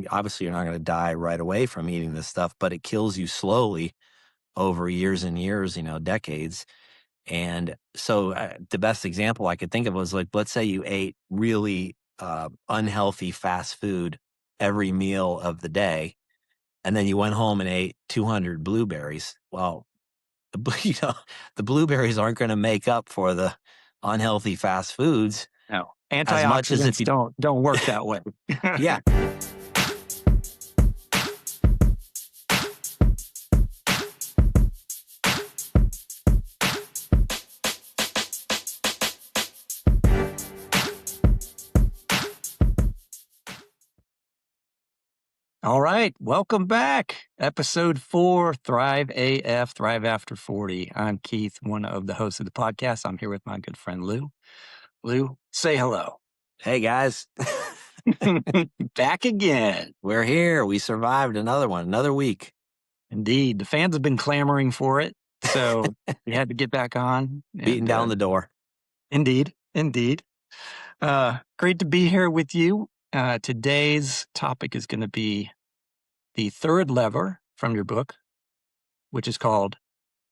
obviously you're not going to die right away from eating this stuff, but it kills you slowly over years and years, decades. And so the best example I could think of was like, let's say you ate really unhealthy fast food every meal of the day, and then you went home and ate 200 blueberries. Well, the blueberries aren't going to make up for the unhealthy fast foods. No, as much as if antioxidants don't work that way. Yeah. All right, welcome back. Episode 4, Thrive AF, Thrive After 40. I'm Keith, one of the hosts of the podcast. I'm here with my good friend Lou. Lou, say hello. Hey, guys. Back again. We're here. We survived another one, another week. Indeed. The fans have been clamoring for it, so we had to get back on. Beating down the door. Indeed. Great to be here with you. Today's topic is going to be the third lever from your book, which is called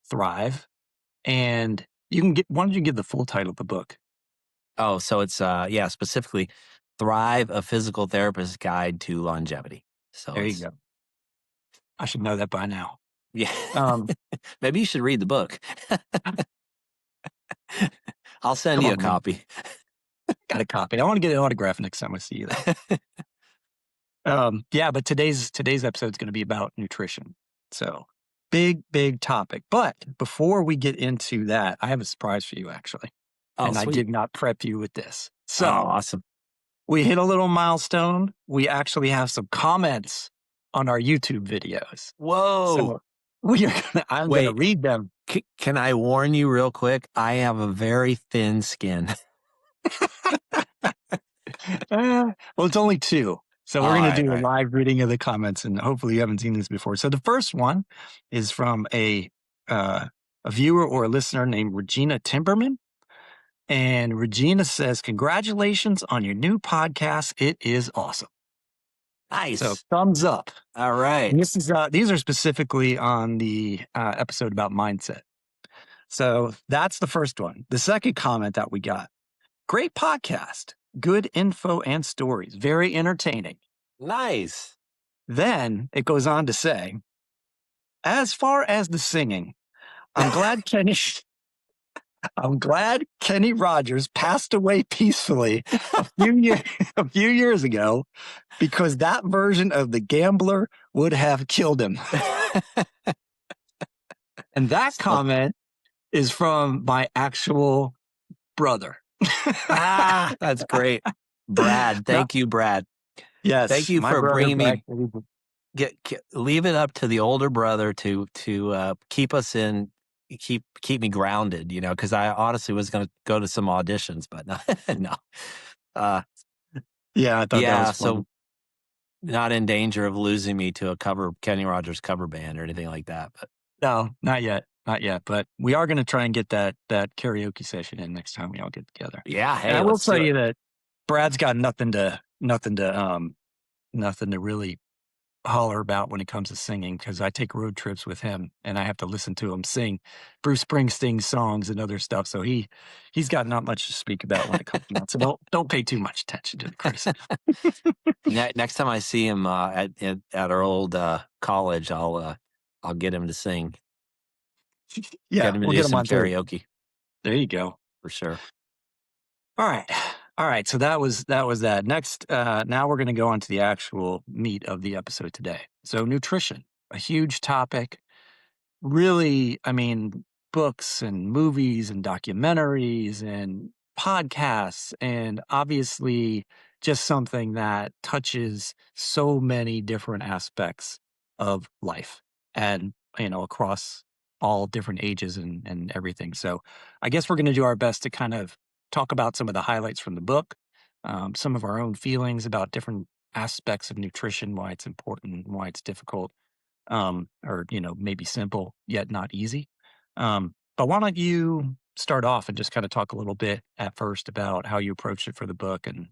Thrive. And why don't you give the full title of the book? Oh, so it's, specifically Thrive, a Physical Therapist's Guide to Longevity. So there you go. I should know that by now. Yeah. Maybe you should read the book. I'll send you a copy. Got a copy. I want to get an autograph next time I see you there. But today's episode is going to be about nutrition. So big topic. But before we get into that, I have a surprise for you, actually. Oh, and sweet. I did not prep you with this. So awesome. We hit a little milestone. We actually have some comments on our YouTube videos. Whoa. So I'm going to read them. Can I warn you real quick? I have a very thin skin. Well, it's only 2. So we're going to do a live reading of the comments, and hopefully you haven't seen this before. So the first one is from a viewer or a listener named Regina Timberman. And Regina says, "Congratulations on your new podcast. It is awesome." Nice. So thumbs up. All right. And these are specifically on the episode about mindset. So that's the first one. The second comment that we got: "Great podcast. Good info and stories. Very entertaining." Nice. Then it goes on to say, "As far as the singing, I'm glad Kenny Rogers passed away peacefully a few years ago, because that version of The Gambler would have killed him." And that comment is from my actual brother. That's great. Brad. Thank you, Brad. Yes. Thank you for bringing me. Leave it up to the older brother to keep me grounded, because I honestly was going to go to some auditions, but no. I thought that was fun. So not in danger of losing me to a Kenny Rogers cover band or anything like that. But no, not yet. But we are going to try and get that karaoke session in next time we all get together. Yeah. Hey, and I will tell you that Brad's got nothing to really holler about when it comes to singing, because I take road trips with him and I have to listen to him sing Bruce Springsteen songs and other stuff. So he's got not much to speak about when it comes to that. So don't pay too much attention to the criticism. Next time I see him at our old college, I'll get him to sing. Yeah, get him to do some karaoke. There you go. For sure. All right. So that was that. Next, now we're going to go on to the actual meat of the episode today. So nutrition, a huge topic. Really, I mean, books and movies and documentaries and podcasts, and obviously just something that touches so many different aspects of life, and across all different ages and everything. So I guess we're going to do our best to kind of talk about some of the highlights from the book, some of our own feelings about different aspects of nutrition, why it's important, why it's difficult, or maybe simple yet not easy. But why don't you start off and just kind of talk a little bit at first about how you approached it for the book and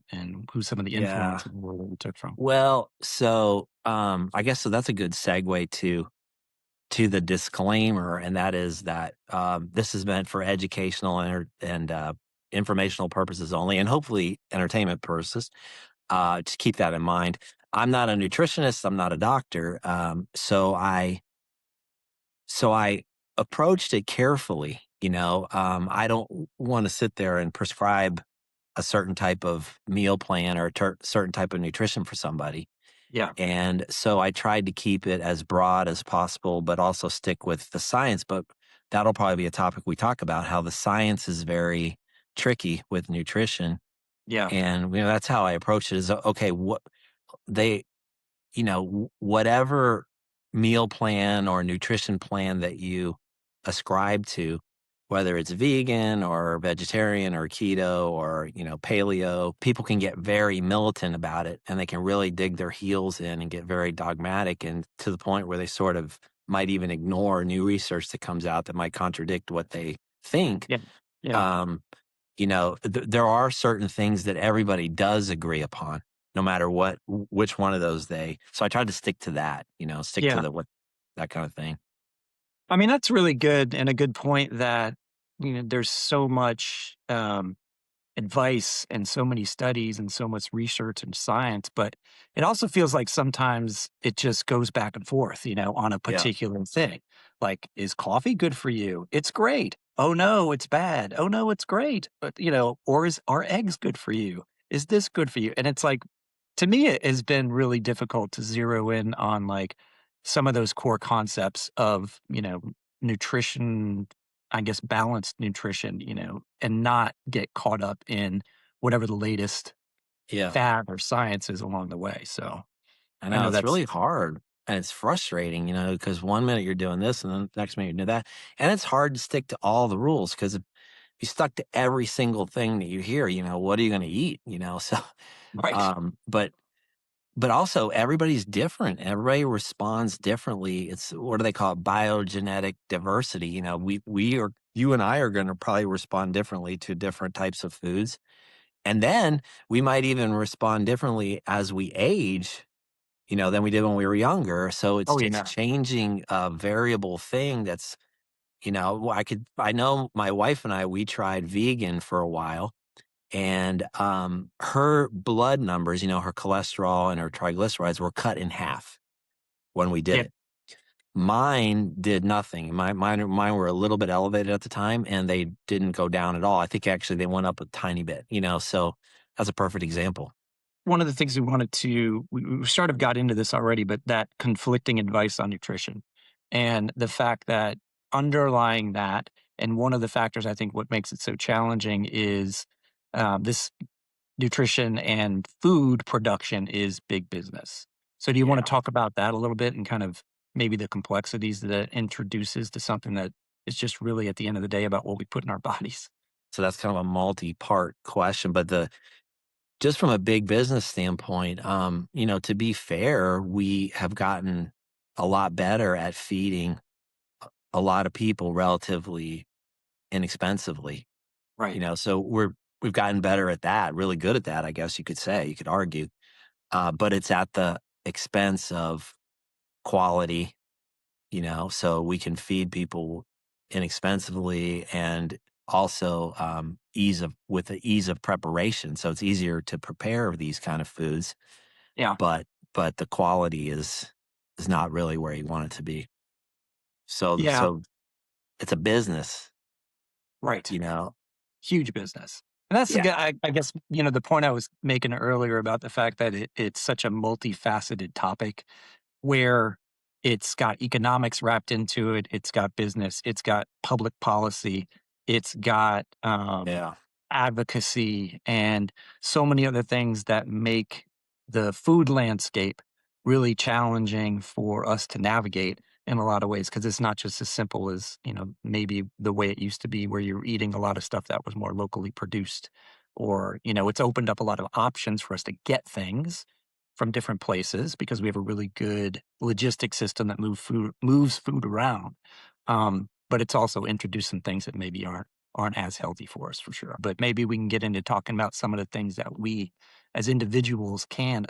who some of the Yeah. influences were that you took from. Well, so, I guess so that's a good segue to the disclaimer, and that is that, this is meant for educational and informational purposes only, and hopefully entertainment purposes. Just keep that in mind. I'm not a nutritionist, I'm not a doctor, so I approached it carefully, I don't wanna sit there and prescribe a certain type of meal plan or a certain type of nutrition for somebody. Yeah. And so I tried to keep it as broad as possible, but also stick with the science. But that'll probably be a topic we talk about how the science is very tricky with nutrition. Yeah. And that's how I approach it is okay, they whatever meal plan or nutrition plan that you ascribe to, whether it's vegan or vegetarian or keto or, paleo, people can get very militant about it and they can really dig their heels in and get very dogmatic and to the point where they sort of might even ignore new research that comes out that might contradict what they think. Yeah. Yeah. Um, there are certain things that everybody does agree upon, no matter which one of those so I tried to stick to that, stick to Yeah. the what that kind of thing. I mean, that's really good and a good point that, there's so much advice and so many studies and so much research and science, but it also feels like sometimes it just goes back and forth, on a Yeah. particular thing. Like, is coffee good for you? It's great. Oh no, it's bad. Oh no, it's great. But, or are eggs good for you? Is this good for you? And it's like, to me, it has been really difficult to zero in on like some of those core concepts of, nutrition, I guess, balanced nutrition, and not get caught up in whatever the latest Yeah. fad or science is along the way. So I I know know it's that's really hard and it's frustrating, because one minute you're doing this and then the next minute you do that. And it's hard to stick to all the rules because if you stuck to every single thing that you hear, what are you going to eat? So, right. but also everybody's different. Everybody responds differently. It's what do they call it? Biogenetic diversity. You and I are going to probably respond differently to different types of foods. And then we might even respond differently as we age, than we did when we were younger. So Oh, it's changing a variable thing that's, I know my wife and we tried vegan for a while and her blood numbers, her cholesterol and her triglycerides were cut in half when we did yeah. it. Mine did nothing. Mine were a little bit elevated at the time, and they didn't go down at all. I think actually they went up a tiny bit. So that's a perfect example. One of the things we sort of got into this already, but that conflicting advice on nutrition and the fact that underlying that, and one of the factors I think what makes it so challenging is this nutrition and food production is big business. So do you want to Yeah. talk about that a little bit and kind of maybe the complexities that it introduces to something that is just really at the end of the day about what we put in our bodies? So that's kind of a multi-part question, but the just from a big business standpoint, to be fair, we have gotten a lot better at feeding a lot of people relatively inexpensively. Right. So we've gotten better at that, really good at that, I guess you could say, you could argue. But it's at the expense of quality, so we can feed people inexpensively and also with the ease of preparation. So it's easier to prepare these kind of foods, Yeah. but the quality is not really where you want it to be. Yeah. So it's a business, Right. you know. Huge business. And that's the Yeah, I guess, the point I was making earlier about the fact that it's such a multifaceted topic where it's got economics wrapped into it, it's got business, it's got public policy, it's got yeah, advocacy, and so many other things that make the food landscape really challenging for us to navigate in a lot of ways because it's not just as simple as maybe the way it used to be where you're eating a lot of stuff that was more locally produced, or it's opened up a lot of options for us to get things from different places because we have a really good logistic system that moves food around. But it's also introduced some things that maybe aren't aren't as healthy for us for sure. But maybe we can get into talking about some of the things that we as individuals can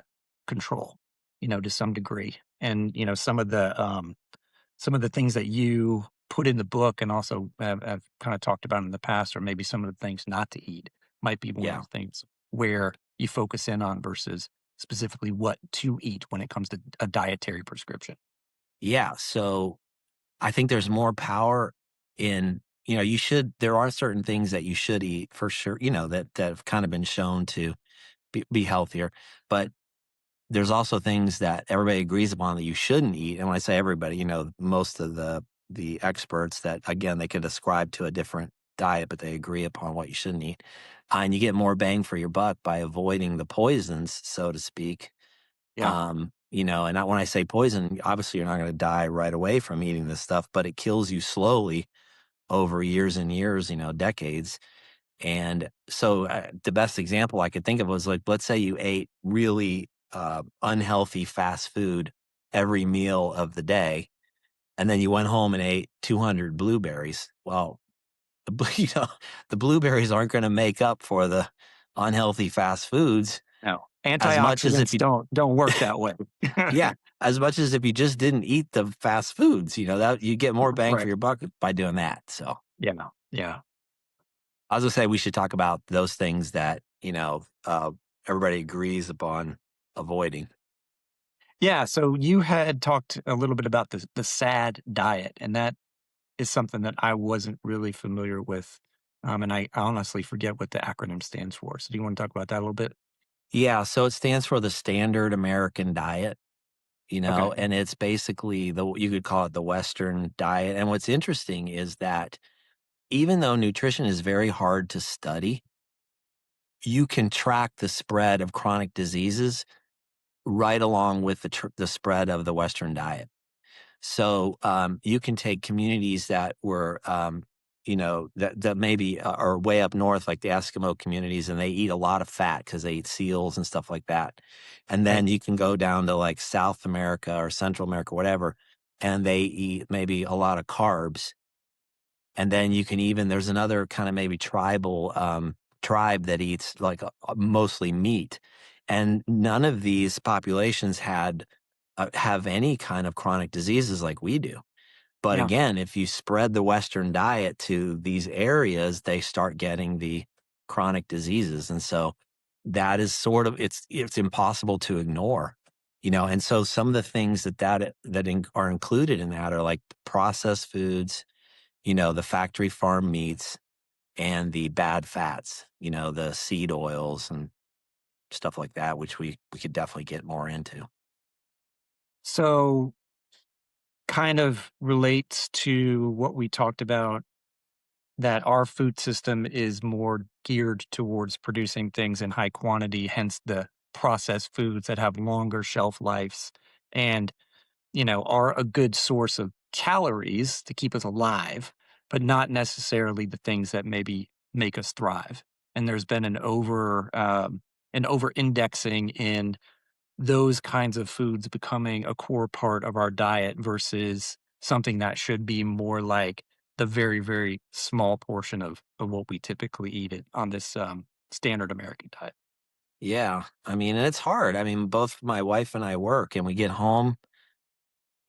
control, to some degree. And, some of the things that you put in the book and also have kind of talked about in the past, or maybe some of the things not to eat might be one of Yeah. the things where you focus in on versus specifically what to eat when it comes to a dietary prescription. Yeah. So I think there's more power in, there are certain things that you should eat for sure, that have kind of been shown to be healthier. But there's also things that everybody agrees upon that you shouldn't eat. And when I say everybody, most of the experts that, again, they could ascribe to a different diet, but they agree upon what you shouldn't eat. And you get more bang for your buck by avoiding the poisons, so to speak. Yeah. And when I say poison, obviously you're not going to die right away from eating this stuff, but it kills you slowly over years and years, decades. And so the best example I could think of was like, let's say you ate really unhealthy fast food every meal of the day, and then you went home and ate 200 blueberries. Well, you know, the blueberries aren't going to make up for the unhealthy fast foods No. as much as if Antioxidants you, don't work that way. yeah, as much as if you just didn't eat the fast foods. That you get more bang for Right. your buck by doing that. So Yeah. Yeah. I was gonna say we should talk about those things that everybody agrees upon avoiding. Yeah. So you had talked a little bit about the SAD diet, and that is something that I wasn't really familiar with. And I honestly forget what the acronym stands for. So do you want to talk about that a little bit? Yeah, so it stands for the standard American diet, Okay. and it's basically you could call it the Western diet. And what's interesting is that even though nutrition is very hard to study, you can track the spread of chronic diseases right along with the spread of the Western diet. So you can take communities that were, that maybe are way up north, like the Eskimo communities, and they eat a lot of fat because they eat seals and stuff like that. And Right. then you can go down to like South America or Central America, whatever, and they eat maybe a lot of carbs. And then you can even there's another kind of maybe tribal tribe that eats like mostly meat, and none of these populations have any kind of chronic diseases like we do. But Yeah. again, if you spread the Western diet to these areas, they start getting the chronic diseases, and so that is sort of it's impossible to ignore. And so some of the things are included in that are like processed foods, the factory farm meats and the bad fats, the seed oils and stuff like that, which we could definitely get more into. So kind of relates to what we talked about, that our food system is more geared towards producing things in high quantity, hence the processed foods that have longer shelf lives and, are a good source of calories to keep us alive, but not necessarily the things that maybe make us thrive. And there's been an over indexing in those kinds of foods becoming a core part of our diet versus something that should be more like the very, very small portion of what we typically eat it on this standard American diet. Yeah, I mean, and it's hard. I mean, both my wife and I work, and we get home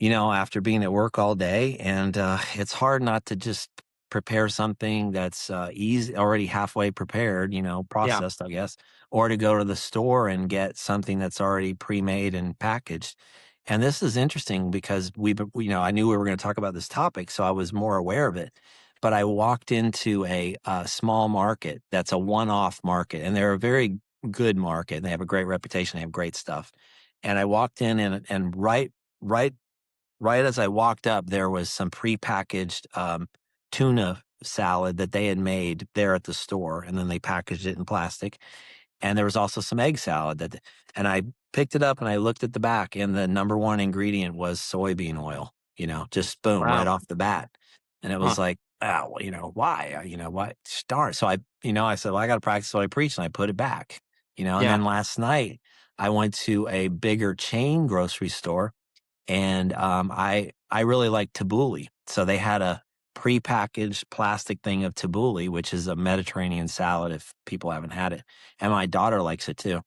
after being at work all day, and it's hard not to just prepare something that's easy, already halfway prepared, Yeah. processed, I guess, or to go to the store and get something that's already pre-made and packaged. And this is interesting because I knew we were going to talk about this topic, so I was more aware of it. But I walked into a small market that's a one-off market, and they're a very good market. And they have a great reputation. They have great stuff. And I walked in, and right right as I walked up, there was some prepackaged tuna salad that they had made there at the store, and then they packaged it in plastic. And there was also some egg salad and I picked it up and I looked at the back, and the number one ingredient was soybean oil. Just boom right Wow. off the bat, and it was Huh. like, oh, well, why? Why? Darn. So I said, well, I got to practice what I preach, and I put it back. And Yeah. then last night I went to a bigger chain grocery store, and I really like tabbouleh. So they had a prepackaged plastic thing of tabbouleh, which is a Mediterranean salad if people haven't had it. And my daughter likes it too.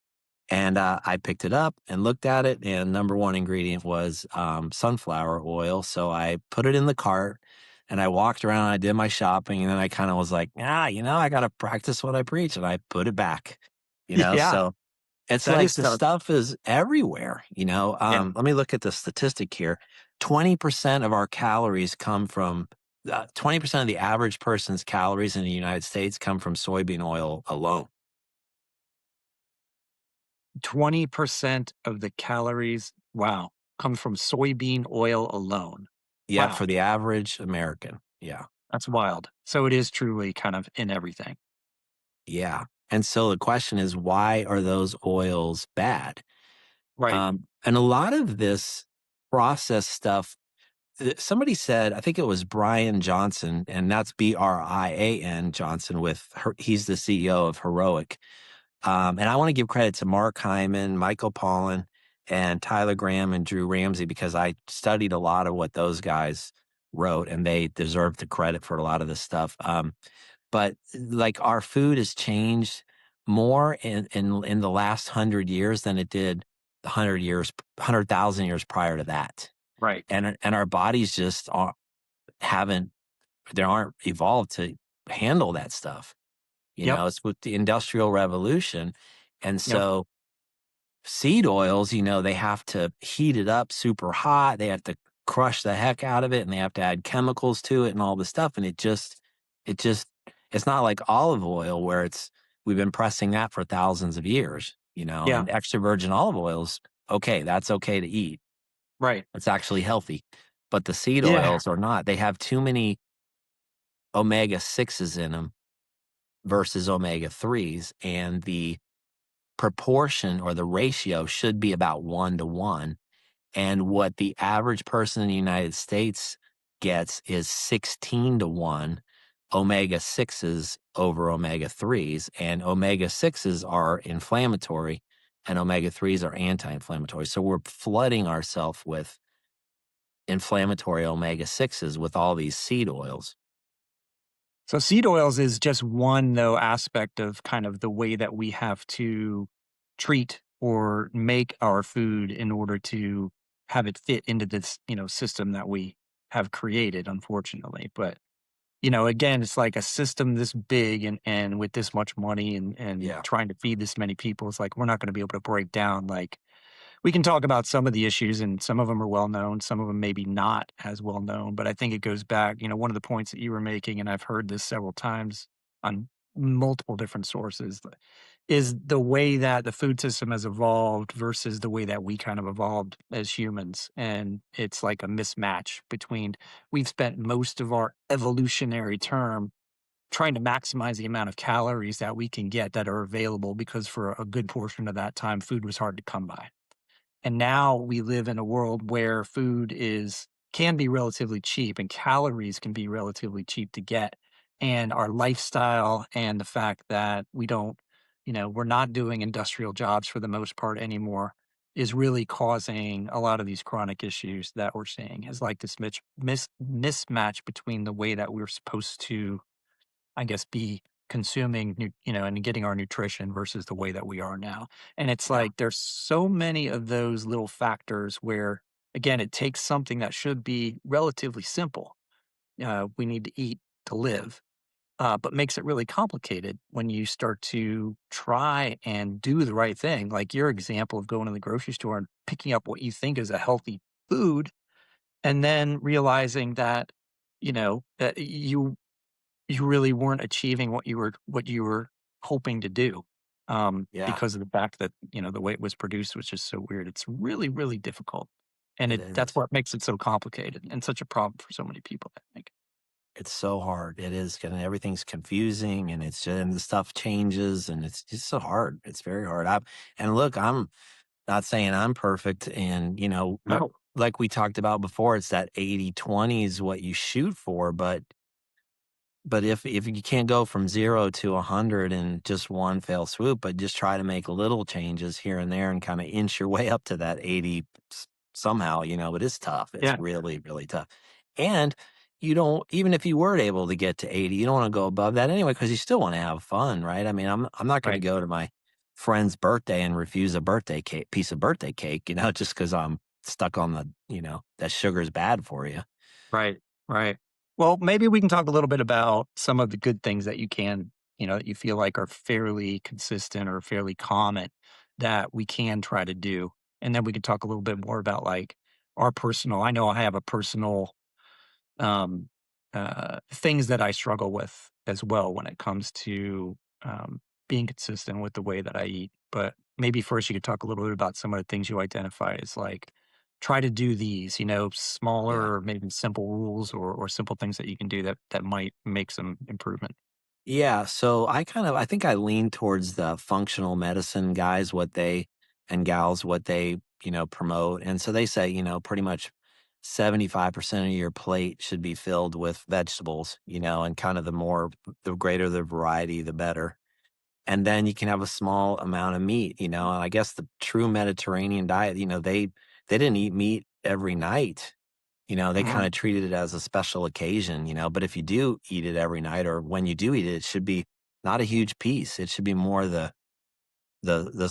And I picked it up and looked at it, and number one ingredient was sunflower oil. So I put it in the cart and I walked around, I did my shopping, and then I kind of was like, I got to practice what I preach. And I put it back, Yeah, so it's that like is the tough. stuff is everywhere. Yeah. Let me look at the statistic here. 20% of our calories come from 20% of the average person's calories in the United States come from soybean oil alone. 20% of the calories, wow, come from soybean oil alone. Yeah, Wow, for the average American. Yeah. that's wild. So it is truly kind of in everything. Yeah. And so the question is, why are those oils bad? Right, And a lot of this processed stuff, somebody said, I think it was Brian Johnson, and that's Brian Johnson he's the CEO of Heroic. And I want to give credit to Mark Hyman, Michael Pollan, and Tyler Graham and Drew Ramsey because I studied a lot of what those guys wrote, and they deserve the credit for a lot of this stuff. But like our food has changed more in the last 100 years than it did 100,000 years prior to that. right. And our bodies just haven't they aren't evolved to handle that stuff. Yep, It's with the industrial revolution. And yep, so seed oils, they have to heat it up super hot. They have to crush the heck out of it and they have to add chemicals to it and all this stuff. And it just, it's not like olive oil where we've been pressing that for thousands of years, yeah, and extra virgin olive oils. Okay. That's okay to eat. right. It's actually healthy, but the seed Yeah. oils are not. They have too many omega 6s in them versus omega 3s. And the proportion or the ratio should be about 1 to 1. And what the average person in the United States gets is 16 to 1 omega 6s over omega 3s. And omega 6s are inflammatory and omega 3s are anti inflammatory. So we're flooding ourselves with inflammatory omega 6s with all these seed oils. So seed oils is just one though aspect of kind of the way that we have to treat or make our food in order to have it fit into this, system that we have created, unfortunately. But, again, it's like a system this big and with this much money and Yeah. trying to feed this many people. It's like we're not going to be able to break down like we can talk about some of the issues and some of them are well known, some of them maybe not as well known, but I think it goes back, one of the points that you were making, and I've heard this several times on multiple different sources, is the way that the food system has evolved versus the way that we kind of evolved as humans. And it's like a mismatch between we've spent most of our evolutionary term trying to maximize the amount of calories that we can get that are available because for a good portion of that time, food was hard to come by. And now we live in a world where food can be relatively cheap and calories can be relatively cheap to get. And our lifestyle and the fact that we're not doing industrial jobs for the most part anymore is really causing a lot of these chronic issues that we're seeing is like this mismatch between the way that we're supposed to I guess, be consuming, and getting our nutrition versus the way that we are now. And it's Yeah. like there's so many of those little factors where, again, it takes something that should be relatively simple. We need to eat to live, but makes it really complicated when you start to try and do the right thing. Like your example of going to the grocery store and picking up what you think is a healthy food, and then realizing that, that you really weren't achieving what you were hoping to do, Yeah. because of the fact that, the way it was produced was just so weird. It's really, really difficult, and It that's is. what makes it so complicated and such a problem for so many people, I think. It's so hard. It is, and everything's confusing, and and the stuff changes, and it's just so hard. It's very hard. And look, I'm not saying I'm perfect, and No. like we talked about before, it's that 80/20 is what you shoot for, but if you can't go from 0 to 100 in just one fell swoop, but just try to make little changes here and there and kind of inch your way up to that 80 somehow, it is tough. It's Yeah. really, really tough. And you don't, even if you were able to get to 80, you don't wanna go above that anyway because you still wanna have fun, right? I mean, I'm not gonna Right. go to my friend's birthday and refuse a birthday cake piece of birthday cake, just because 'cause I'm stuck on that sugar's bad for you. Right, right. Well, maybe we can talk a little bit about some of the good things that you can, that you feel like are fairly consistent or fairly common that we can try to do. And then we can talk a little bit more about like our personal, I know I have a personal um, things that I struggle with as well when it comes to being consistent with the way that I eat. But maybe first you could talk a little bit about some of the things you identify as like try to do these, Yeah. smaller or maybe simple rules or simple things that you can do that might make some improvement. Yeah, so I think I lean towards the functional medicine guys, what they and gals, what they, promote. And so they say, pretty much 75% of your plate should be filled with vegetables, and kind of the greater the variety, the better. And then you can have a small amount of meat, and I guess the true Mediterranean diet, they didn't eat meat every night. They Hmm. kinda treated it as a special occasion, but if you do eat it every night or when you do eat it, it should be not a huge piece. It should be more the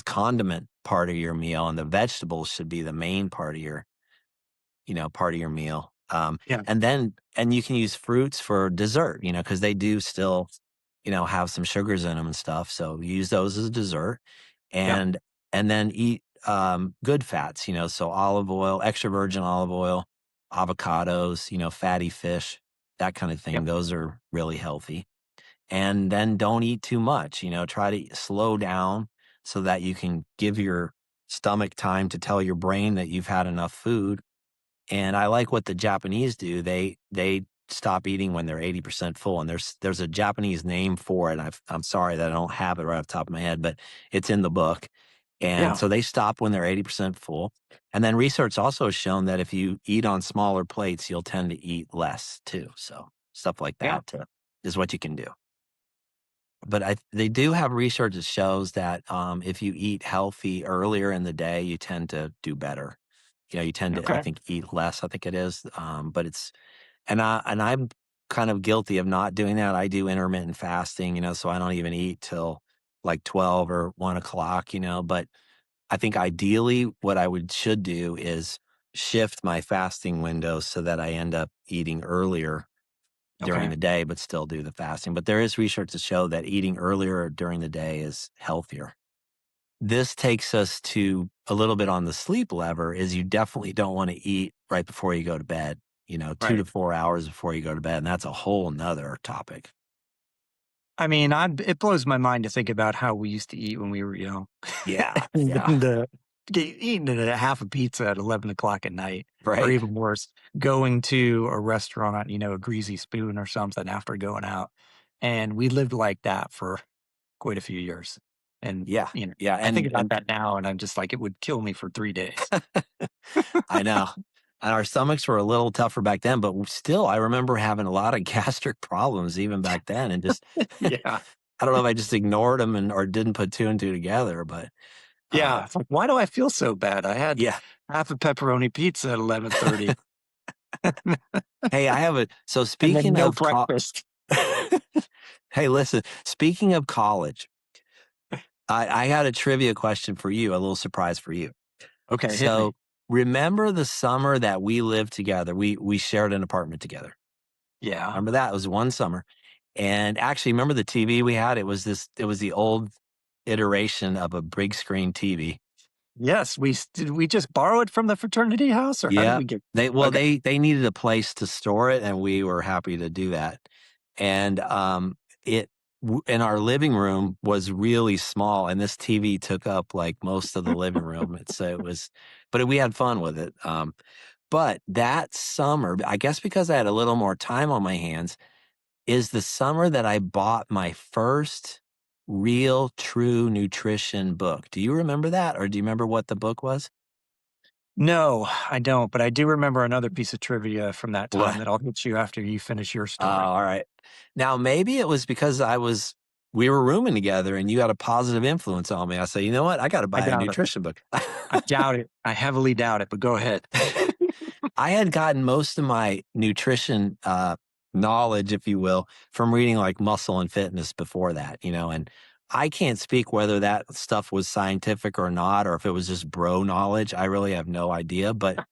condiment part of your meal, and the vegetables should be the main part of your meal. Yeah. And you can use fruits for dessert, because they do still, have some sugars in them and stuff, so use those as a dessert, Yeah. and and then eat, good fats, so olive oil, extra virgin olive oil, avocados, fatty fish, that kind of thing. Yep. Those are really healthy. And then don't eat too much, try to slow down so that you can give your stomach time to tell your brain that you've had enough food. And I like what the Japanese do. They stop eating when they're 80% full, and there's a Japanese name for it. I'm sorry that I don't have it right off the top of my head, but it's in the book. And Yeah. so they stop when they're 80% full. And then research also has shown that if you eat on smaller plates, you'll tend to eat less too. So stuff like Yeah. that is what you can do. But they do have research that shows that if you eat healthy earlier in the day, you tend to do better. You tend to, I Okay. think, eat less. I think it is, but I'm kind of guilty of not doing that. I do intermittent fasting, so I don't even eat till like 12 or 1 o'clock. But I think ideally, what I would should do is shift my fasting window so that I end up eating earlier during Okay. the day, but still do the fasting. But there is research to show that eating earlier during the day is healthier. This takes us to a little bit on the sleep lever is you definitely don't want to eat right before you go to bed, 2 Right. to 4 hours before you go to bed, and that's a whole nother topic. I mean, it blows my mind to think about how we used to eat when we were young. Yeah, And yeah, then eating a half a pizza at 11 o'clock at night, or right? even worse, going to a restaurant, a Greasy Spoon or something after going out. And we lived like that for quite a few years. And, Yeah, yeah, I think and about that now and I'm just like, it would kill me for 3 days. I know. And our stomachs were a little tougher back then, but still, I remember having a lot of gastric problems even back then, and just Yeah. I don't know if I just ignored them or didn't put 2 and 2 together, but, Yeah. uh, It's like, why do I feel so bad? I had yeah. half a pepperoni pizza at 11:30 Hey, I have a so and then speaking no of breakfast. hey, listen, speaking of college, I had a trivia question for you, a little surprise for you. Okay, hit me. So, remember the summer that we lived together? We shared an apartment together. Yeah. Remember that? It was one summer. And actually, remember the TV we had? It was the old iteration of a big screen TV. Yes, did we just borrow it from the fraternity house, or how did Yeah. we get They well, okay, they needed a place to store it, and we were happy to do that. And, it in our living room was really small, and this TV took up, like, most of the living room. It was but we had fun with it. But that summer, I guess because I had a little more time on my hands, is the summer that I bought my first real true nutrition book. Do you remember that, or do you remember what the book was? no, I don't, but I do remember another piece of trivia from that time What? that I'll hit you after you finish your Oh, story. alright. Now, maybe it was because we were rooming together and you had a positive influence on me. I said, "You know what? I gotta I buy a doubt it. nutrition book." I doubt it. I heavily doubt it, but go ahead. I had gotten most of my nutrition knowledge, if you will, from reading like Muscle and Fitness before that, and I can't speak whether that stuff was scientific or not, or if it was just bro knowledge. I really have no idea. But,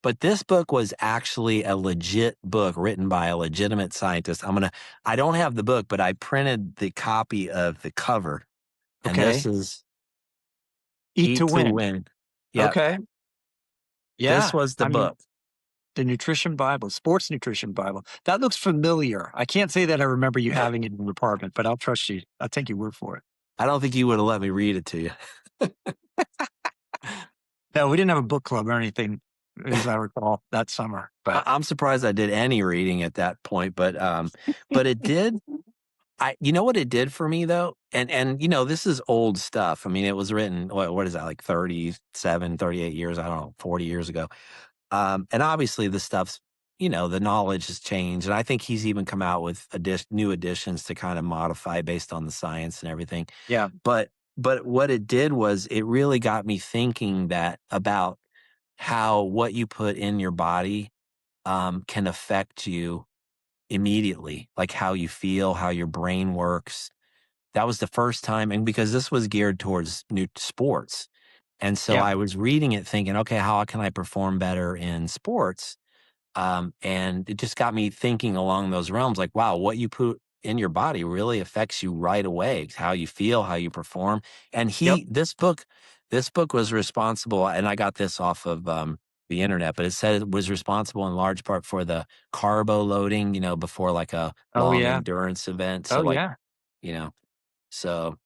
but this book was actually a legit book written by a legitimate scientist. I don't have the book, but I printed the copy of the cover, and this Okay. is Eat to Eat to Win. Win. Yeah, Okay. this Yeah. was the I mean, book. the nutrition Bible, sports nutrition Bible. That looks familiar. I can't say that I remember you having it in your apartment, but I'll trust you. I'll take your word for it. I don't think you would have let me read it to you. No, we didn't have a book club or anything, as I recall, that summer. But I'm surprised I did any reading at that point, but it did. You know what it did for me though, and this is old stuff. I mean, it was written what is that, like 37, 38 years? I don't know, 40 years ago. And obviously the stuff's the knowledge has changed, and I think he's even come out with new additions to kind of modify based on the science and everything. yeah, But what it did was it really got me thinking that about how what you put in your body can affect you immediately, like how you feel, how your brain works. That was the first time, and because this was geared towards new sports. And so yeah, I was reading it thinking, okay, how can I perform better in sports? And it just got me thinking along those realms like, wow, what you put in your body really affects you right away, how you feel, how you perform. And yep. this book was responsible, and I got this off of the internet, but it said it was responsible in large part for the carbo loading, before like a Oh, long yeah. endurance event. So Oh, like, yeah. you know, so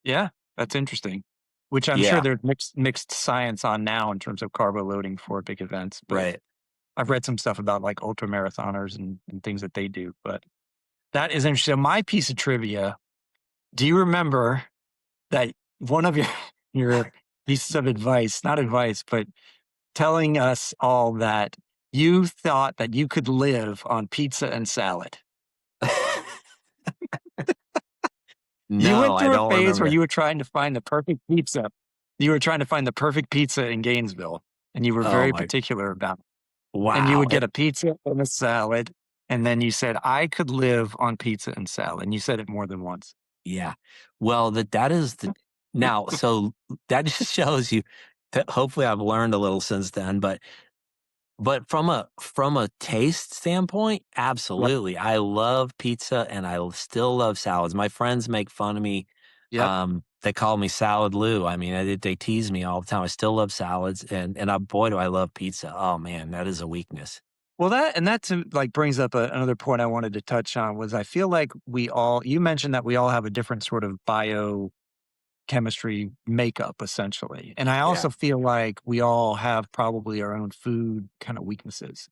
Yeah. That's interesting. Which I'm sure yeah, there's mixed science on now in terms of carbo loading for big events. But right. I've read some stuff about like ultra marathoners and things that they do. But that is interesting. My piece of trivia. Do you remember that one of your your pieces of advice, not advice, but telling us all that you thought that you could live on pizza and salad? You No, went I through a don't phase remember where that. you were trying to find the perfect pizza. You were trying to find the perfect pizza in Gainesville, and you were Oh very my, particular about it. And you wow. would get a pizza and a salad, and then you said, "I could live on pizza and salad," and you said it more than once. Yeah. Well, that is the now, so that just shows you that hopefully I've learned a little since then, but from a taste standpoint, Yep. absolutely. I love pizza and I still love salads. My friends make fun of me. Yep. They call me Salad Lou. I mean, they tease me all the time. I still love salads, boy, do I love pizza. Oh man, that is a weakness. Well, that to like brings up another point I wanted to touch on was I feel like we all you mentioned that we all have a different sort of biochemistry makeup essentially. And I Yeah. also feel like we all have probably our own food kind of weaknesses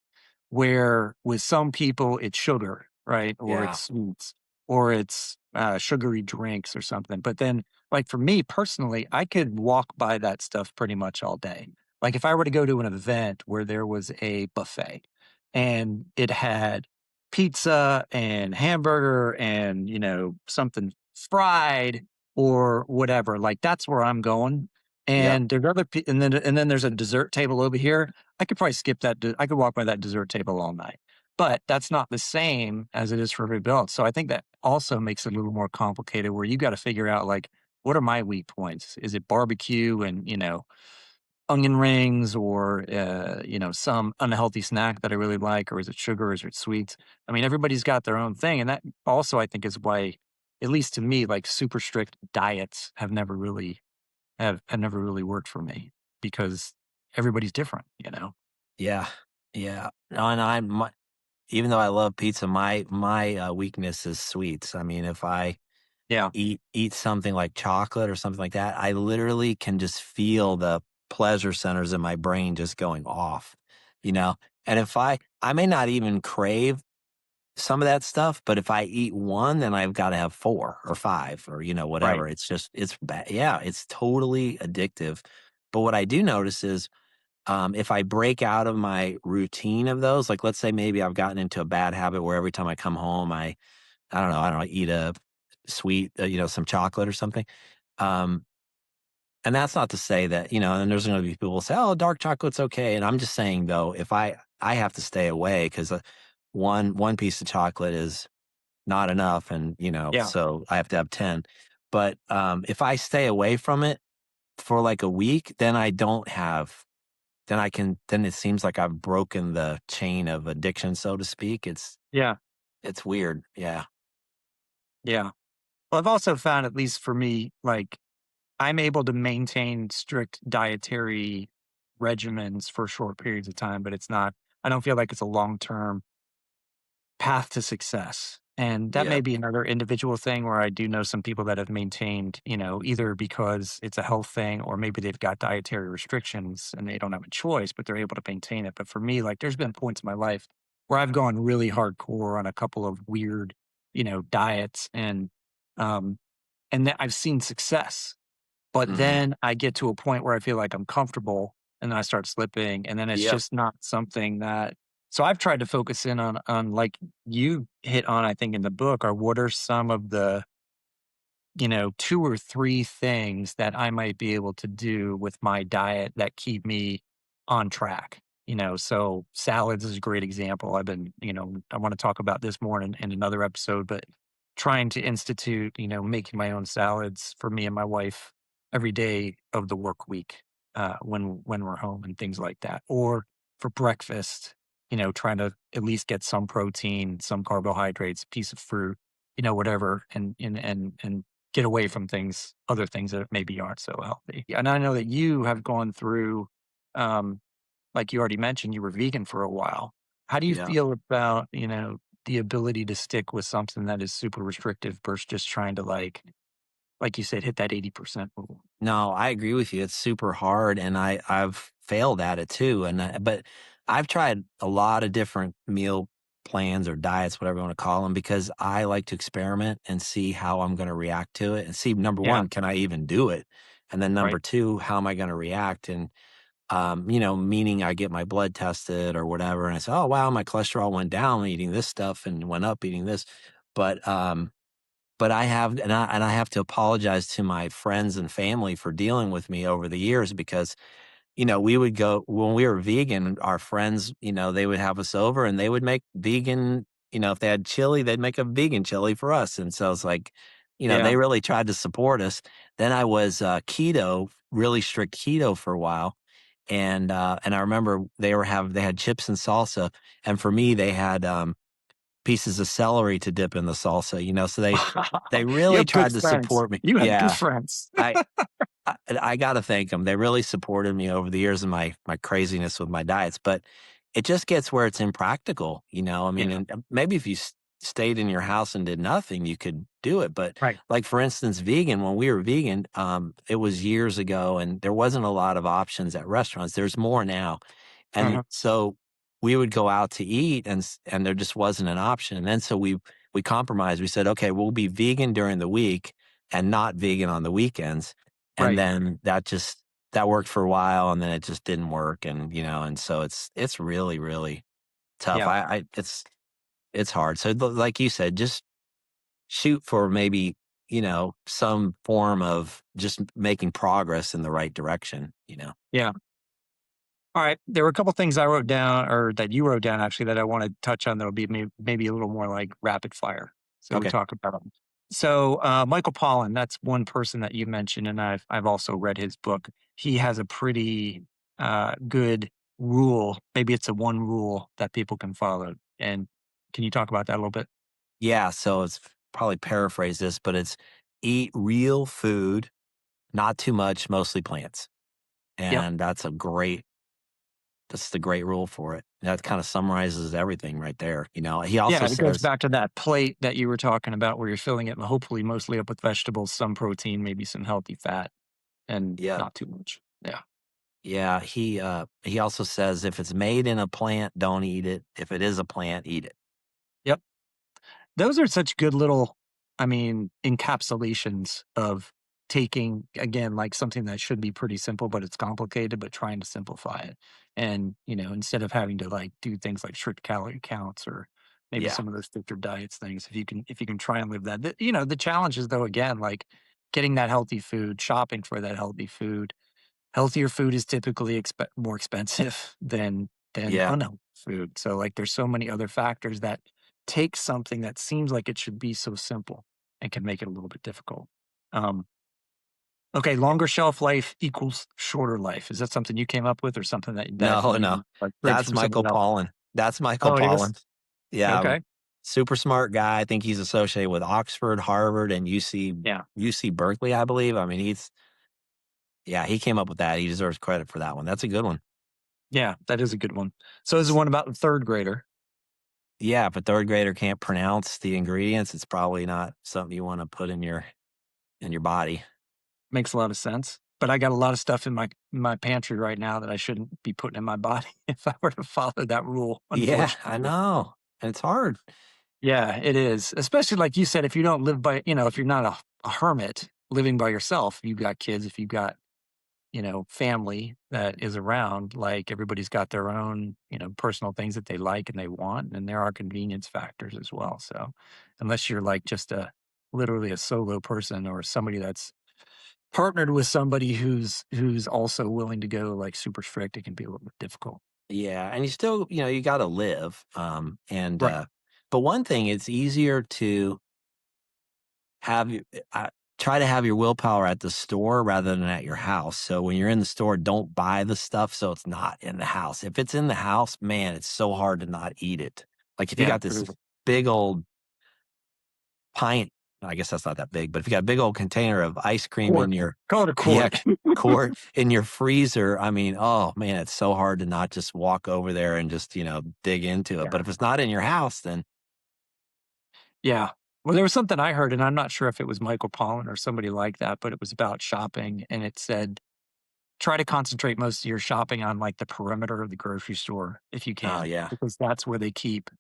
where with some people it's sugar, right? Or it's Yeah. sweets or it's sugary drinks or something. But then, like for me personally, I could walk by that stuff pretty much all day. Like if I were to go to an event where there was a buffet and it had pizza and hamburger and, something fried or whatever, like that's where I'm going. Yep. And there's and then there's a dessert table over here. I could probably skip that. I could walk by that dessert table all night, but that's not the same as it is for everybody else. So I think that also makes it a little more complicated where you got to figure out like, what are my weak points? Is it barbecue and, onion rings or, some unhealthy snack that I really like, or is it sugar or is it sweets? I mean, everybody's got their own thing. And that also, I think is why, at least to me, like super strict diets have never really worked for me because everybody's different. Yeah. Yeah. No, and even though I love pizza, my weakness is sweets. I mean, if I Yeah, eat something like chocolate or something like that, I literally can just feel the pleasure centers in my brain just going off, you know? And if I may not even crave some of that stuff, but if I eat one, then I've got to have four or five or, right. whatever. It's bad. Yeah, it's totally addictive. But what I do notice is if I break out of my routine of those, like let's say maybe I've gotten into a bad habit where every time I come home, I don't know, eat a sweet, some chocolate or something. Um, And that's not to say that, and there's gonna be people who say, "Oh, dark chocolate's okay," and I'm just saying, though, if I have to stay away 'cause, one piece of chocolate is not enough, and, Yeah. so I have to have 10. But, if I stay away from it for, like, a week, then I don't have then it seems like I've broken the chain of addiction, so to speak. Yeah. It's weird. Yeah. Yeah. Well, I've also found, at least for me, like I'm able to maintain strict dietary regimens for short periods of time, but I don't feel like it's a long term path to success. And that Yeah. may be another individual thing where I do know some people that have maintained, either because it's a health thing or maybe they've got dietary restrictions and they don't have a choice, but they're able to maintain it. But for me, like there's been points in my life where I've gone really hardcore on a couple of weird, diets um and that I've seen success. But Mhm. then I get to a point where I feel like I'm comfortable and then I start slipping and then it's Yep. just not something that so I've tried to focus in on like you hit on, I think, in the book, are what are some of the 2 or 3 things that I might be able to do with my diet that keep me on track. So salads is a great example. I want to talk about this more in another episode, but trying to institute, making my own salads for me and my wife every day of the work week, when we're home and things like that. Or for breakfast, trying to at least get some protein, some carbohydrates, piece of fruit, whatever, and get away from other things that maybe aren't so healthy. And I know that you have gone through, um, like you already mentioned, you were vegan for a while. How do you Yeah. feel about, the ability to stick with something that is super restrictive versus just trying to like you said, hit that 80% rule? No, I agree with you. It's super hard, and I've failed at it too. But I've tried a lot of different meal plans or diets, whatever you want to call them, because I like to experiment and see how I'm going to react to it, and see, number Yeah, one, can I even do it, and then number right. two, how am I going to react? And meaning I get my blood tested or whatever, and I say, oh wow, my cholesterol went down eating this stuff and went up eating this, but I have to apologize to my friends and family for dealing with me over the years because, we would go when we were vegan, our friends, they would have us over and they would make vegan, if they had chili, they'd make a vegan chili for us. And so it's like, Yeah. they really tried to support us. Then I was keto, really strict keto for a while. And I remember they had chips and salsa. And for me, they had pieces of celery to dip in the salsa, so they You really have good tried to friends. support me. You have good Yeah. friends. I I gotta thank them. They really supported me over the years of my craziness with my diets, but it just gets where it's impractical, I mean, Yeah. and maybe if you stayed in your house and did nothing, you could do it, but, Right. like, for instance, vegan, when we were vegan, it was years ago, and there wasn't a lot of options at restaurants. There's more now, and Uh-huh. so we would go out to eat, and there just wasn't an option, and then so we compromised. We said, "Okay, we'll be vegan during the week and not vegan on the weekends." And Right. then that worked for a while, and then it just didn't work, and, and so it's really, really tough. Yeah. It's hard. So, like you said, just shoot for maybe, some form of just making progress in the right direction. Yeah. All right. There were a couple things I wrote down, or that you wrote down actually, that I want to touch on that'll be maybe a little more like rapid fire. So we Okay. talk about them. So Michael Pollan, that's one person that you mentioned, and I've also read his book. He has a pretty good rule. Maybe it's a one rule that people can follow. And can you talk about that a little bit? Yeah, so it's probably paraphrase this, but it's eat real food, not too much, mostly plants. Yep. And that's the great rule for it. That kind of summarizes everything right there. He also Yeah, it goes says, back to that plate that you were talking about, where you're filling it hopefully mostly up with vegetables, some protein, maybe some healthy fat, and yeah, not too much. Yeah. yeah. He also says if it's made in a plant, don't eat it. If it is a plant, eat it. Yep. Those are such good little, encapsulations of taking, again, like something that should be pretty simple, but it's complicated, but trying to simplify it. And, instead of having to like do things like strict calorie counts or maybe Yeah, some of those stricter diets things, if you can try and live that, the challenge is though, again, like getting that healthy food, shopping for that healthy food. Healthier food is typically more expensive than Yeah. unhealthy food. So, like, there's so many other factors that take something that seems like it should be so simple and can make it a little bit difficult. Um, okay, longer shelf life equals shorter life. Is that something you came up with, or something that No, no. you like read That's from Michael somewhere else? Pollan. That's Michael Oh, it is. Pollan. Yeah, Okay, super smart guy. I think he's associated with Oxford, Harvard, and yeah, UC Berkeley, I believe. I mean, yeah, he came up with that. He deserves credit for that one. That's a good one. yeah, that is a good one. So, is the S one about the third grader. Yeah, if a 3rd grader can't pronounce the ingredients, it's probably not something you wanna put in your body. Makes a lot of sense. But I got a lot of stuff in my pantry right now that I shouldn't be putting in my body if I were to follow that rule, Yeah, I unfortunately. know, and it's hard. Yeah, it is. Especially like you said, if you don't live by, if you're not a hermit living by yourself, you've got kids, if you've got, family that is around, like everybody's got their own, personal things that they like and they want. And there are convenience factors as well. So unless you're like just literally a solo person or somebody that's partnered with somebody who's also willing to go, like, super strict, it can be a little bit difficult. Yeah, and you still you gotta live, Right. but one thing, it's easier to have you try to have your willpower at the store rather than at your house. So when you're in the store, don't buy the stuff so it's not in the house. If it's in the house, man, it's so hard to not eat it. Like if you Yeah, got this true. big old pint, I guess that's not that big, but if you got a big old container of ice cream in Quart. your Call it a yeah, quart. quart in your freezer, I mean, oh man, it's so hard to not just walk over there and just, dig into it. But Yeah. if it's not in your house, then Yeah. Well, there was something I heard, and I'm not sure if it was Michael Pollan or somebody like that, but it was about shopping, and it said, "Try to concentrate most of your shopping on, like, the perimeter of the grocery store if you oh can, yeah. because that's where they keep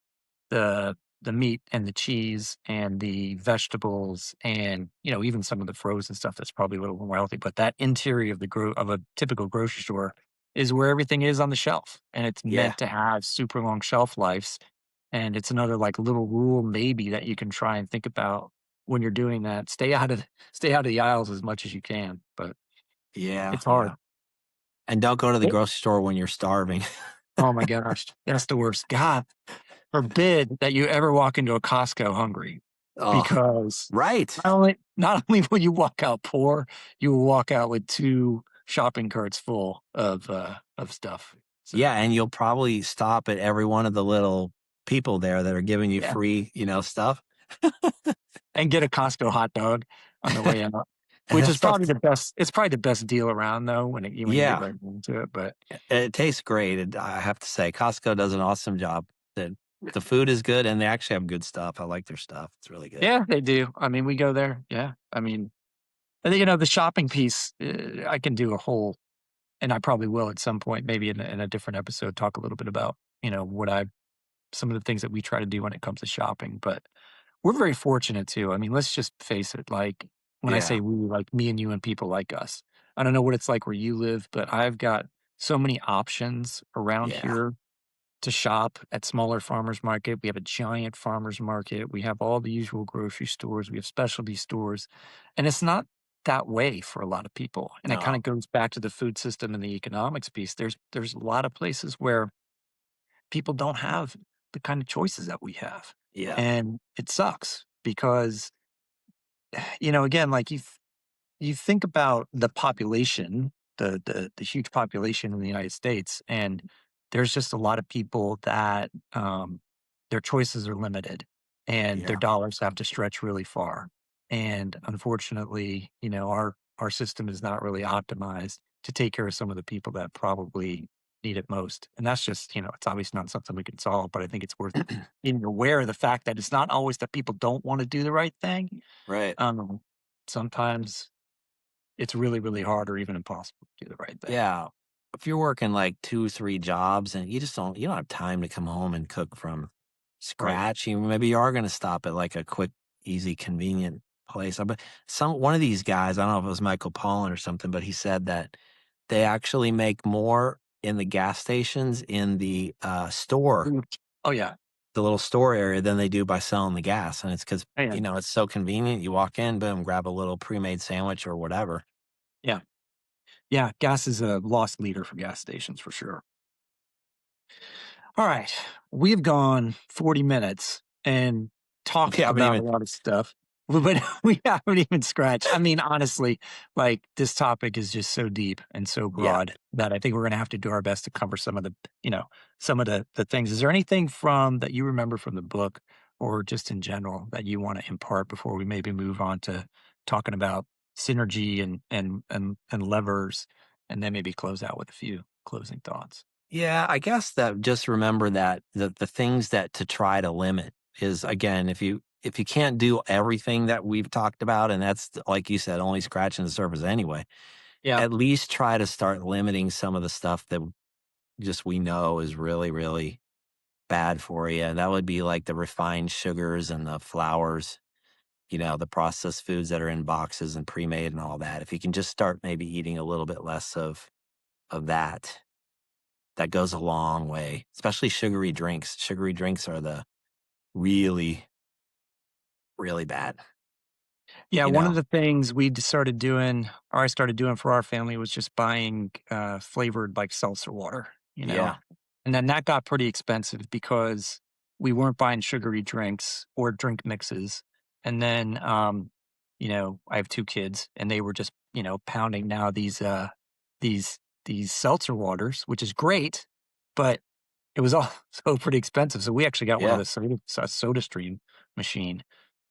the meat and the cheese and the vegetables and, even some of the frozen stuff that's probably a little more healthy, but that interior of of a typical grocery store is where everything is on the shelf, and it's Yeah. meant to have super long shelf lives, and it's another, like, little rule maybe that you can try and think about when you're doing that. Stay out of the aisles as much as you can, but Yeah. it's Yeah. hard. And don't go to the grocery store when you're starving. Oh my gosh, that's the worst. God forbid that you ever walk into a Costco hungry, Oh, because right. not only will you walk out poor, you will walk out with 2 shopping carts full of stuff. So, Yeah, and you'll probably stop at every one of the little people there that are giving you yeah, free, stuff. and get a Costco hot dog on the way out, And which that is probably stuff the best it's probably the best deal around though when you get yeah, right into it, but it tastes great, and I have to say Costco does an awesome job. The food is good, and they actually have good stuff. I like their stuff. It's really good. yeah, they do. I mean, we go there. Yeah. I mean, I think, the shopping piece, I can do a whole, and I probably will at some point, maybe in a different episode, talk a little bit about, what I some of the things that we try to do when it comes to shopping. But we're very fortunate too. I mean, let's just face it. Like, when I Yeah, say we, like me and you and people like us, I don't know what it's like where you live, but I've got so many options around yeah, here to shop at smaller farmers market. We have a giant farmers market. We have all the usual grocery stores. We have specialty stores. And it's not that way for a lot of people. And it kind no, of goes back to the food system and the economics piece. There's a lot of places where people don't have the kind of choices that we have. yeah, And it sucks because, again, like you think about the population, the huge population in the United States, and there's just a lot of people that their choices are limited, and their yeah, dollars have to stretch really far. And unfortunately, our system is not really optimized to take care of some of the people that probably need it most. And that's just, it's obviously not something we can solve, but I think it's worth being aware of the fact that it's not always that people don't want to do the right thing. right. Um, Sometimes it's really, really hard or even impossible to do the right thing. Yeah. If you're working like 2, 3 jobs and you don't have time to come home and cook from Right. scratch, maybe you are gonna stop at like a quick, easy, convenient place. But one of these guys, I don't know if it was Michael Pollan or something, but he said that they actually make more in the gas stations in the, store Mm. Oh, yeah. the little store area than they do by selling the gas, and it's because And it's so convenient. You walk in, boom, grab a little pre-made sandwich or whatever. yeah, yeah, gas is a lost leader for gas stations for sure. All right. We've gone 40 minutes and We talked haven't about a even lot of stuff, but we haven't even scratched. I mean, honestly, like this topic is just so deep and so yeah. broad that I think we're going to have to do our best to cover some of the, some of the things. Is there anything from that you remember from the book or just in general that you want to impart before we maybe move on to talking about synergy and levers and then maybe close out with a few closing thoughts? Yeah, I guess that just remember that the things that to try to limit is, again, if you can't do everything that we've talked about, and that's like you said, only scratching the surface anyway, Yeah. at least try to start limiting some of the stuff that just we know is really, really bad for you. And that would be like the refined sugars and the flours, the processed foods that are in boxes and pre-made and all that. If you can just start maybe eating a little bit less of that, that goes a long way, especially sugary drinks. Sugary drinks are the really, really bad, Yeah, you one of know? the things we started doing, or I started doing for our family, was just buying flavored like seltzer water, Yeah, and then that got pretty expensive because we weren't buying sugary drinks or drink mixes. And then, I have two kids, and they were just pounding now these these seltzer waters, which is great, but it was also pretty expensive, so we actually got one of yeah, the Soda Stream machine,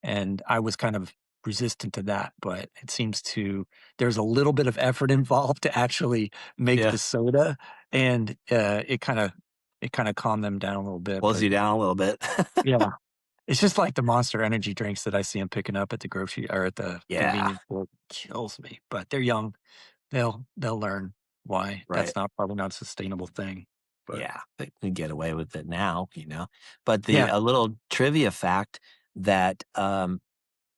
and I was kind of resistant to that, but it seems to there's a little bit of effort involved to actually make yeah. the soda, and, it kinda calmed them down a little bit, Slows but you down a little bit. yeah, it's just like the Monster Energy drinks that I see them picking up at the grocery or at the Yeah, convenience store kills me, but they're young. They'll learn why right. that's not probably not a sustainable thing, but Yeah, they can get away with it now. But the yeah. a little trivia fact that,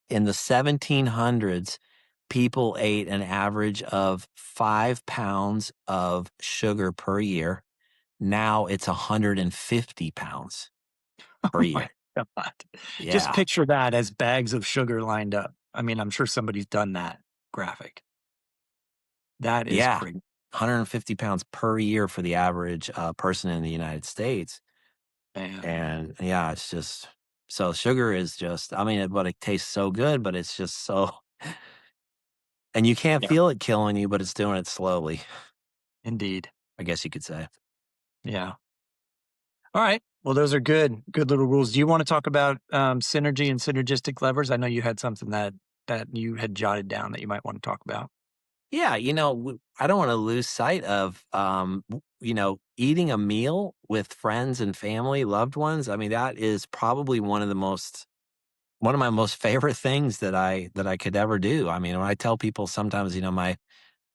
in the 1700s, people ate an average of 5 pounds of sugar per year. Now it's 150 pounds per Oh my year. god. Just Yeah. picture that as bags of sugar lined up. I mean, I'm sure somebody's done that graphic. That is Yeah. crazy, 150 pounds per year for the average, person in the United States, man. and, yeah, it's just so sugar is just I mean, but it tastes so good, but it's just so and you can't Yeah, feel it killing you, but it's doing it slowly, indeed. I guess you could say. Yeah. Alright. Well, those are good little rules. Do you wanna talk about, synergy and synergistic levers? I know you had something that you had jotted down that you might wanna talk about. Yeah, I don't wanna lose sight of, eating a meal with friends and family, loved ones. I mean, that is probably one of my most favorite things that I could ever do. I mean, when I tell people sometimes, my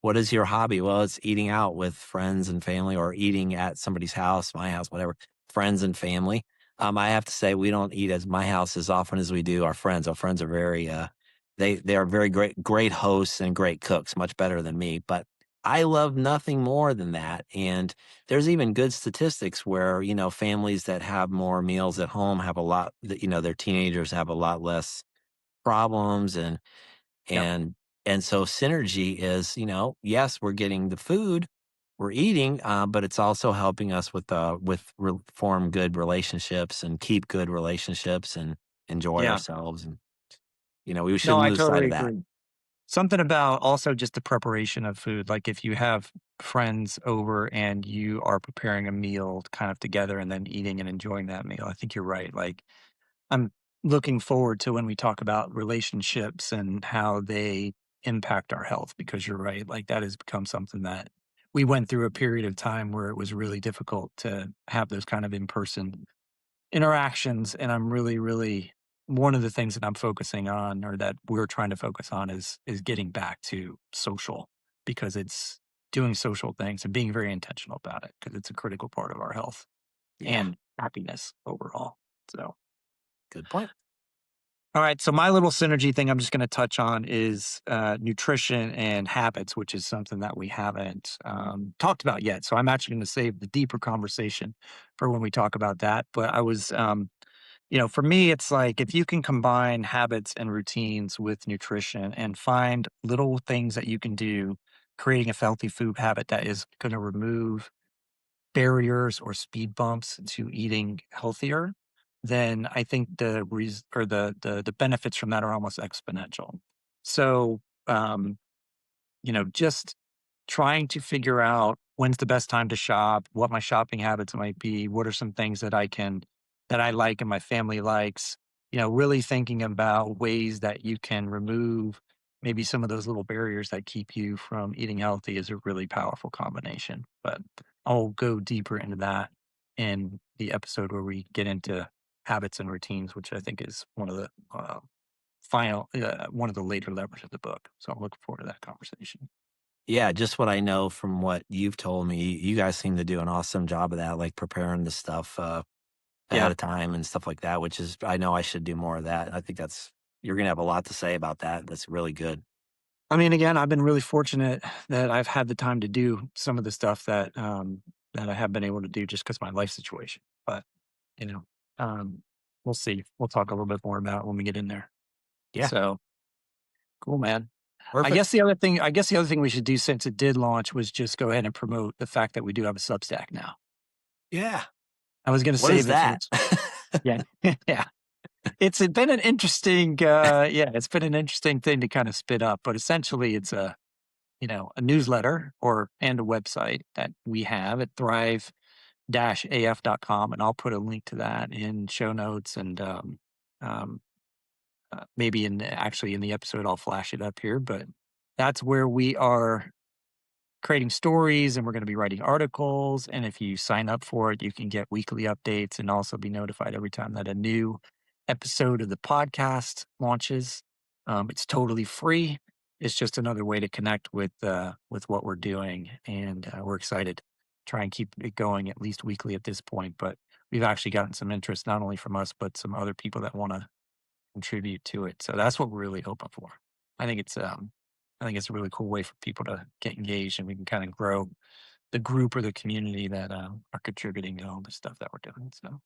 what is your hobby? Well, it's eating out with friends and family or eating at somebody's house, my house, whatever, friends and family. I have to say we don't eat as my house as often as we do our friends. Our friends are very they are very great hosts and great cooks, much better than me, but I love nothing more than that. And there's even good statistics where, families that have more meals at home have a lot that, their teenagers have a lot less problems Yep. and and so synergy is, yes, we're getting the food we're eating, but it's also helping us form good relationships and keep good relationships and enjoy Yeah. ourselves. And we No, shouldn't I lose sight totally of that. agree. Something about also just the preparation of food, like, if you have friends over and you are preparing a meal kind of together and then eating and enjoying that meal, I think you're right, like, I'm looking forward to when we talk about relationships and how they impact our health because you're right, like, that has become something that we went through a period of time where it was really difficult to have those kind of in-person interactions, and I'm really, really one of the things that I'm focusing on or that we're trying to focus on is getting back to social because it's doing social things and being very intentional about it because it's a critical part of our health Yeah, and happiness overall. So, good point. All right. So my little synergy thing I'm just going to touch on is nutrition and habits, which is something that we haven't talked about yet. So I'm actually going to save the deeper conversation for when we talk about that. But I was, for me, it's like if you can combine habits and routines with nutrition and find little things that you can do, creating a healthy food habit that is going to remove barriers or speed bumps to eating healthier, then I think the benefits from that are almost exponential. So, just trying to figure out when's the best time to shop, what my shopping habits might be, what are some things that I like and my family likes, really thinking about ways that you can remove maybe some of those little barriers that keep you from eating healthy is a really powerful combination. But I'll go deeper into that in the episode where we get into habits and routines, which I think is one of the later levers of the book. So I'm looking forward to that conversation. Yeah, just what I know from what you've told me, you guys seem to do an awesome job of that, like preparing the stuff ahead Yeah. of time and stuff like that, which is I know I should do more of that. I think that's you're gonna have a lot to say about that. That's really good. I mean, again, I've been really fortunate that I've had the time to do some of the stuff that I have been able to do just because of my life situation. But, you know, um, we'll see. We'll talk a little bit more about it when we get in there. Yeah, So cool, man. perfect. I guess the other thing we should do since it did launch was just go ahead and promote the fact that we do have a Substack now. Yeah. I was going to What is save it for that? this. Yeah. Yeah. It's been an interesting, it's been an interesting thing to kind of spit up, but essentially it's a newsletter and a website that we have at thrive-af.com. And I'll put a link to that in show notes and um, maybe actually in the episode, I'll flash it up here. But that's where we are creating stories and we're going to be writing articles. And if you sign up for it, you can get weekly updates and also be notified every time that a new episode of the podcast launches. It's totally free. It's just another way to connect with what we're doing, and we're excited to try and keep it going at least weekly at this point. But we've actually gotten some interest not only from us but some other people that want to contribute to it. So that's what we're really hoping for. I think it's um I think it's a really cool way for people to get engaged and we can kind of grow the group or the community that are contributing to all the stuff that we're doing. So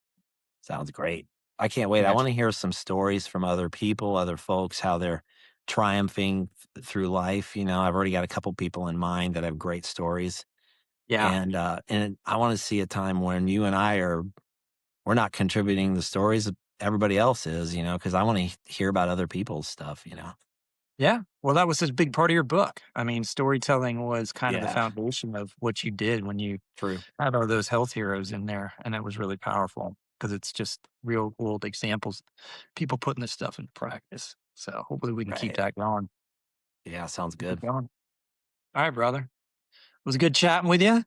Sounds great. I can't wait. I yeah. want to hear some stories from other people, other folks, how they're triumphing through life. I've already got a couple people in mind that have great stories, Yeah. and I want to see a time when you and I we're not contributing the stories that everybody else is. Because I want to hear about other people's stuff. Yeah. Well, that was such a big part of your book. I mean, storytelling was kind of the Yeah, foundation of what you did when you true. had all those health heroes in there. And it was really powerful because it's just real world examples, people putting this stuff into practice. So hopefully we can keep Right. that going. Yeah, sounds Keep it good. going. All right, brother. It was good chatting with you.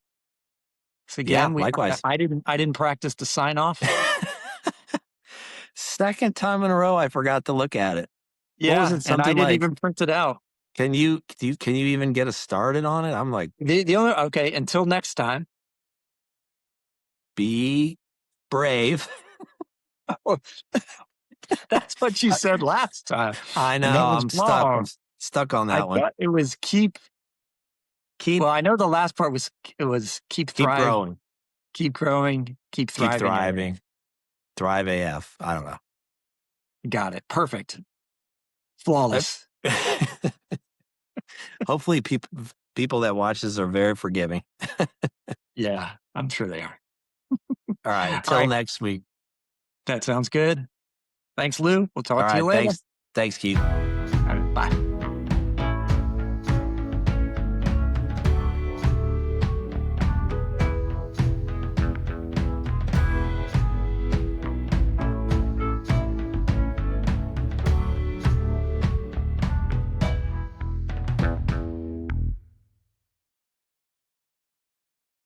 So Yeah, again, likewise. I didn't practice the sign off. Second time in a row, I forgot to look at it. What was Yeah, it? and I Something didn't like, even print it out. can you even get us started on it? I'm like, The only okay, until next time. be brave. That's what you said last time, I and that know. was I'm stuck. I'm wrong. stuck on I that one. thought it was keep Keep well, I know the last part was it was keep keep thrive, growing. keep growing, keep Keep thriving at it. thriving. Thrive AF. I don't know. Got it. Perfect. Uh, Flawless. Hopefully, people that watch this are very forgiving. Yeah, I'm sure they are. All right. All Till right, next week. that sounds good. Thanks, Lou. We'll All talk to you right. later. Thanks. Thanks, Keith.